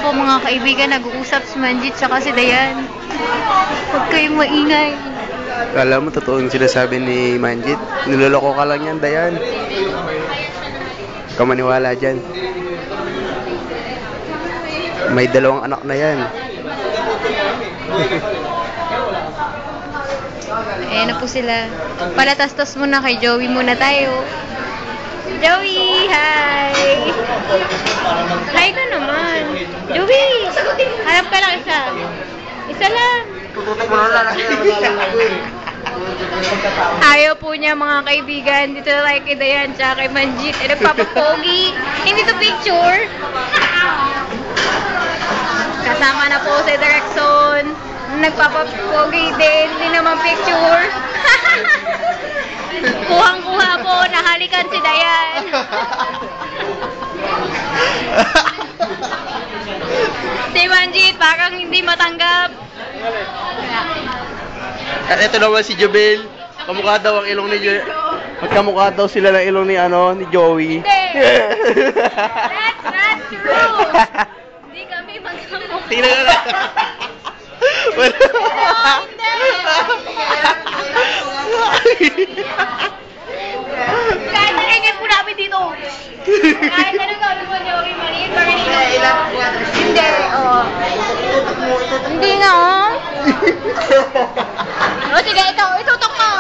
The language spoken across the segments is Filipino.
Ayan po mga kaibigan, nag-uusap si Manjit tsaka si Dayan. Huwag kayong maingay. Kala mo, totoo yung sinasabi ni Manjit. Niloloko ka lang yan, Dayan. Huwag ka maniwala dyan. May 2 anak na yan. Ayan na po sila. Palatastos muna kay Joey muna tayo. Joey, hi! Hi ka naman. Joey, harap ka lang isa. Isa lang. Ayaw po niya mga kaibigan. Dito na tayo kay Dayan tsaka kay Manjit. Eh, nagpapapogi. Hindi to picture. Kasama na po si Direction. Nagpapapogi din. Hindi naman picture. Kuhang-kuha po. Nahalikan si Dayan. Si Manjit parang hindi matanggap. At ito naman si Jobel. Kamukha daw ang ilong ni Joey. Magkamukha daw sila ng ilong ni Joey. Hindi. That's not true. Hindi kami magkamukha. Tingnan na lang. Kahit nalingin po namin dito. Kahit ano gawin mo, Joey, maliit pa rin ito. Hindi, oh. Hindi na, oh. O, sige, ikaw, itutok mo.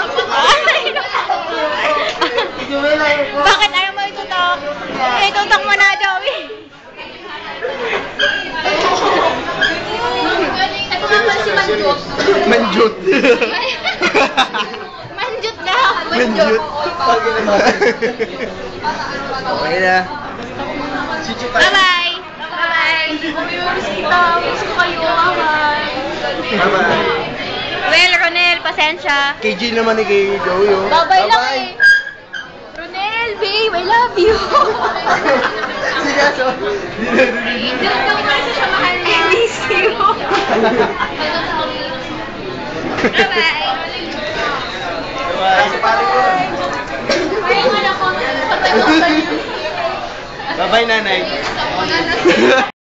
Bakit ayaw mo itutok? Itutok mo na, Joey. Ano nga pala si Manjut? Manjut. Manjut na. Manjut. Okay na. Bye-bye. Bye-bye. Miss ko kayo. Bye-bye. Well, Ronel, pasensya. KG naman ni kay Joey. Oh. Bye-bye lang eh. Ronel, babe, I love you. Sige, so. Diyan ka kasi sa mahal niya. I miss you. Bye-bye. Bye-bye, nanay.